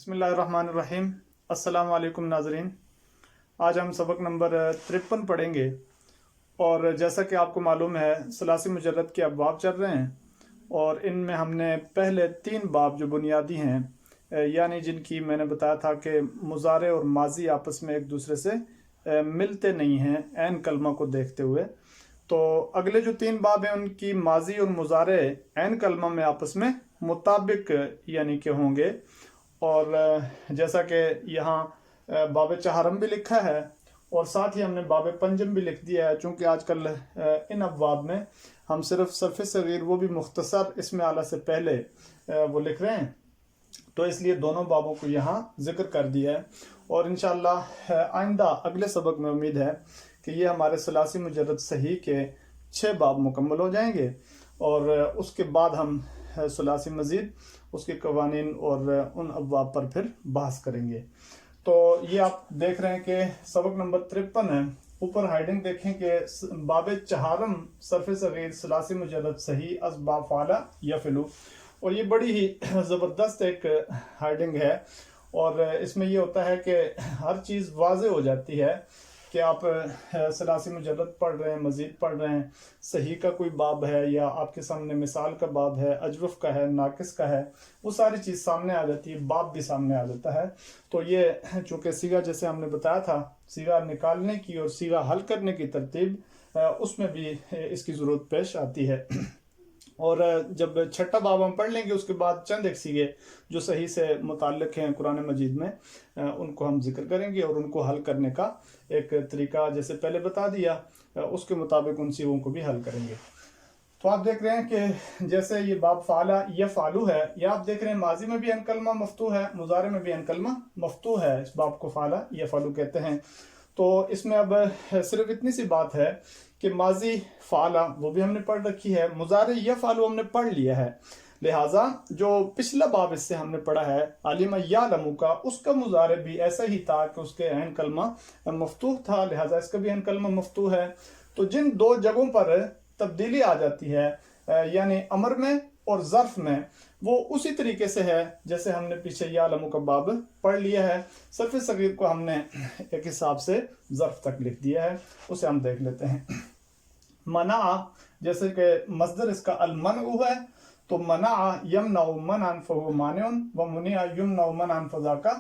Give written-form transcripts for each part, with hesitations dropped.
बिस्मिल्लाहिर्रहमानिर्रहीम। अस्सलाम वालेकुम नाज़रीन। आज हम सबक नंबर 53 पढ़ेंगे और जैसा कि आपको मालूम है सलासी मुजर्रद के अबवाब चल रहे हैं और इनमें हमने पहले 3 बाब जो बुनियादी हैं यानी जिनकी मैंने बताया था कि मुज़ारे और माजी आपस में एक दूसरे से मिलते नहीं हैं ऐन कलमा को देखते हुए, तो अगले जो 3 बाब हैं उनकी माजी और मुज़ारे ऐन कलमा में आपस में मुताबिक यानी कि होंगे। और जैसा कि यहाँ बाब चहारम भी लिखा है और साथ ही हमने बाब पंजम भी लिख दिया है, चूँकि आजकल इन अबवाब में हम सिर्फ सरफ़ सगीर वो भी मुख्तसर इसमें आला से पहले वो लिख रहे हैं, तो इसलिए दोनों बाबों को यहाँ ज़िक्र कर दिया है। और इंशाअल्लाह आइंदा अगले सबक में उम्मीद है कि ये हमारे सलासी मुजर्रद सही के 6 बाब मुकम्मल हो जाएंगे और उसके बाद हम सलासी मज़ीद उसके कवानीन और उन अबवाब पर फिर बहस करेंगे। तो ये आप देख रहे हैं कि सबक नंबर 53 है। ऊपर हाइडिंग देखें कि बाब चहारम सरफ़ सगीर सलासी मुजर्रद सही असबाब फ़ाला यफ़िलु, और ये बड़ी ही ज़बरदस्त एक हाइडिंग है और इसमें ये होता है कि हर चीज़ वाज़े हो जाती है कि आप सलासी मुजर्रद पढ़ रहे हैं, मज़ीद पढ़ रहे हैं, सही का कोई बाब है या आपके सामने मिसाल का बाब है, अजवफ़ का है, नाकिस का है, वो सारी चीज़ सामने आ जाती है, बाब भी सामने आ जाता है। तो ये चूँकि सीगा जैसे हमने बताया था, सीगा निकालने की और सीगा हल करने की तरतीब उसमें भी इसकी ज़रूरत पेश आती है। और जब 6ठा बाब हम पढ़ लेंगे उसके बाद चंद एक सीगे जो सही से मुताल्लिक़ हैं कुरान मजीद में उनको हम जिक्र करेंगे और उनको हल करने का एक तरीका जैसे पहले बता दिया उसके मुताबिक उन सीगों को भी हल करेंगे। तो आप देख रहे हैं कि जैसे ये बाब फ़ाला या फ़ालू है, या आप देख रहे हैं माजी में भी अनकलमा मफ्तू है, मुज़ारे में भी अनकलमा मफ्तू है, इस बाब को फ़ाला या फ़ालू कहते हैं। तो इसमें अब सिर्फ इतनी सी बात है कि माजी फ़ाला वो भी हमने पढ़ रखी है, मुज़ारे या फ़ालू हमने पढ़ लिया है, लिहाजा जो पिछला बाब इससे हमने पढ़ा है आलिमा या लमू का, उसका मुज़ारे भी ऐसा ही था कि उसके ऐन कलमा मफ्तूह था, लिहाजा इसका भी ऐन कलमा मफ्तूह है। तो जिन 2 जगहों पर तब्दीली आ जाती है यानी अमर में और ज़र्फ में, वो उसी तरीके से है जैसे हमने पीछे या लमू का बाब पढ़ लिया है। सरफ़ सगीर को हमने एक हिसाब से ज़र्फ तक लिख दिया है, उसे हम देख लेते हैं। मना जैसे कि मस्दर इसका अलमनउ है, तो मना यमनउ मनअन फहुव मानिउन व मुनिअ युमनउ मनअन फज़ाका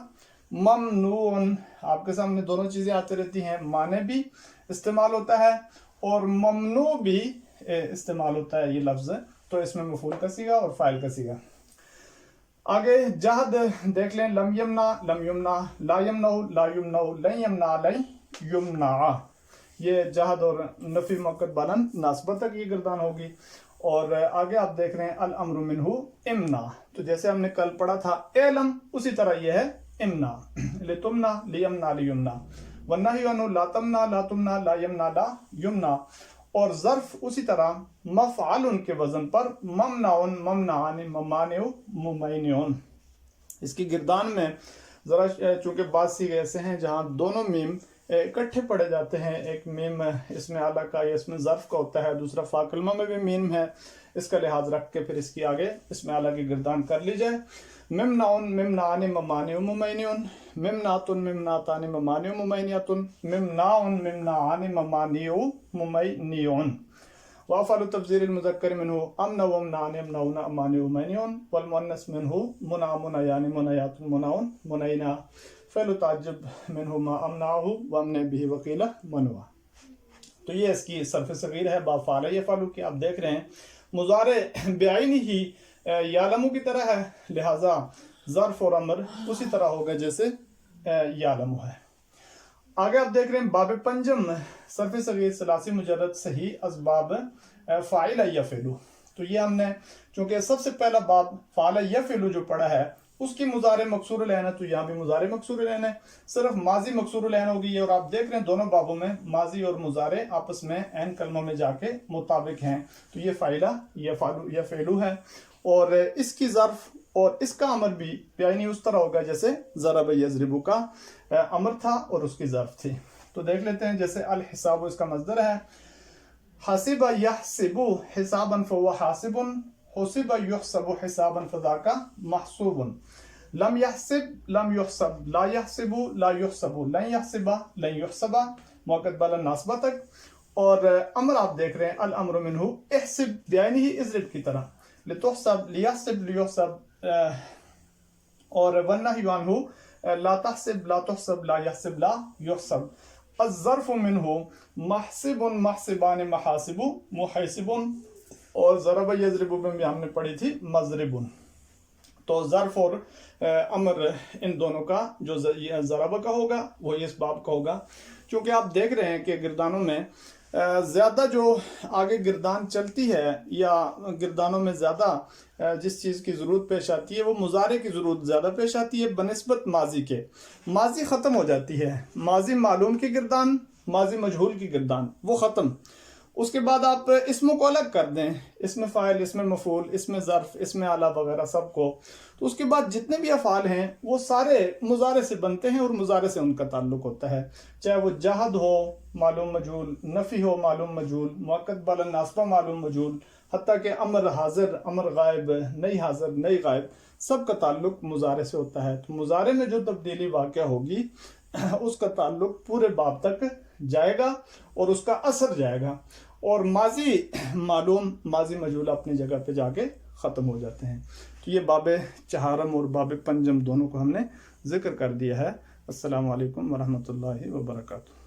ममनून। आपके सामने दोनों चीज़ें आती रहती हैं, माने भी इस्तेमाल होता है और ममनू भी इस्तेमाल होता है ये लफ्ज़, तो इसमें मफूल का सीगा और फ़ाइल का सीगा। आगे जहद देख लें, लम यमना लम युमना, ला यमनउ ला युमनउ, लन यमना लन युमना, ये जहद और नफ़ी मुअक्कद बुलंद नास्बत तक ये गर्दान होगी। और आगे आप देख रहे हैं अल अम्रु मिन्हु इमना, तो जैसे हमने कल पढ़ा था एलम, उसी तरह ये है इमना, लितुमना लियमना लियुमना, वन्नही अनु ला तमना ला तुमना ला यमना ला युमना। और ज़र्फ उसी तरह मफ़अल के वज़न पर ममनाउन ममनानी ममानिउ मुमैनिउन। इसकी गिरदान में ज़रा चूँकि बात सी ऐसे हैं जहाँ दोनों मीम इकट्ठे पढ़े जाते हैं, एक मीम इसमें आला का या इसमें ज़र्फ का होता है, दूसरा फ़ा कलमा में भी मीम है, इसका लिहाज रख के फिर इसकी आगे इसमें आला की गिरदान कर ली जाए। मिमनाउन मिमनानी ममानिउ मुमैनिउन, मिमनातुन मिमनातानी ममानिउ मुमैनियतुन, मिमनाउन मिमनानी ममानिउ मुमैनियुन। वाफ़अलु तफ़ज़ीरिल मुज़क्कर मिन्हु अमना व अमनानी अमनाउना अमानिउ मुमैनियुन वल मुअन्नस मिन्हु मुना मुनयानी मुनयातुन मुनाउन मुनैना फ़अलु ताज्जुब मिन्हु मा अमनाहु व अमने बिही वक़ीला मनवा। तो ये इसकी सरफ़ सगीर है बाब फ़ाला या फ़ालू की। आप देख रहे हैं मुज़ारे बेआइनी ही यालमू की तरह है, लिहाजा ज़र्फ और अमर उसी तरह होगा जैसे यालमू है। आगे आप देख रहे हैं बाब पंजम सरफ़ सगीर सलासी मुजर्रद सही असबाब फ़ाइल यफ़िलु। तो ये हमने चूँकि सबसे पहला बाब फ़ाला यफ़िलु जो पढ़ा है उसकी मुज़ारे मकसूर लैन है, तो यहाँ भी मुज़ारे मकसूर लैन है, सिर्फ माजी मकसूर लैन होगी। और आप देख रहे हैं दोनों बाबों में माजी और मुज़ारे आपस में ऐन कलमों में जाके मुताबिक हैं, तो ये फ़ाइला या फ़ालू या फ़ेलू है। और इसकी ज़र्फ और इसका अमर भी यानी उस तरह होगा जैसे ज़रब यज़रिबु का अमर था और उसकी ज़र्फ थी। तो देख लेते हैं, जैसे अल हिसाब इसका मस्दर है, हसिबा यहसिबु हिसाबन फहुव हासिबुन, हुसिबा युहसबु हिसाबन फज़ाका महसूबुन। लम यहसिब लम युहसब, ला यहसिबु ला युहसबु, लन यहसिबा लन युहसबा, मुअक्कद बाला नासबा तक। और अमर आप देख रहे हैं अल अम्रु मिन्हु इहसिब बियानी ही इज़रिब की तरह, लितुहसब लियहसिब लियुहसब, और वन्नही अन्हु ला तहसिब ला तुहसब ला यहसिब ला युहसब। अज़्ज़र्फ़ु मिन्हु महसिबुन महसिबान महासिबु मुहसिबुन, और ज़रब यज़रिबु में भी हमने पढ़ी थी मज़रिबुन। तो ज़र्फ़ और अमर इन दोनों का जो ज़रब का होगा वो इस बाब का होगा, क्योंकि आप देख रहे हैं कि गिरदानों में ज़्यादा जो आगे गिरदान चलती है या गिरदानों में ज़्यादा जिस चीज़ की ज़रूरत पेश आती है वो मुज़ारे की ज़रूरत ज़्यादा पेश आती है बनिस्बत माजी के। माजी ख़त्म हो जाती है, माजी मालूम की गिरदान, माजी मजहूल की गिरदान वो ख़त्म। उसके बाद आप इसमों को अलग कर दें, इसमें फ़ाइल, इसमें मफ़ूल, इसमें ज़र्फ़, इसमें आला वगैरह सबको, तो उसके बाद जितने भी अफ़ाल हैं वो सारे मुज़ारे से बनते हैं और मुज़ारे से उनका ताल्लुक़ होता है, चाहे वो जहद हो मालूम मजहूल, नफ़ी हो मालूम मजहूल, मुअक्कद बाला नासबा मालूम मजहूल, हत्ता कि अमर हाजिर अमर गायब, नई हाजिर नई गायब, सब का ताल्लुक़ मुज़ारे से होता है। तो मुज़ारे में जो तब्दीली वाक़या होगी उसका ताल्लुक़ पूरे बाब तक जाएगा और उसका असर जाएगा, और माजी मालूम माजी मजहूल अपनी जगह पे जाके ख़त्म हो जाते हैं। तो ये बाब चहारम और बाब पंजम दोनों को हमने ज़िक्र कर दिया है। अस्सलामु अलैकुम वरहमतुल्लाहि वबरकातुहू।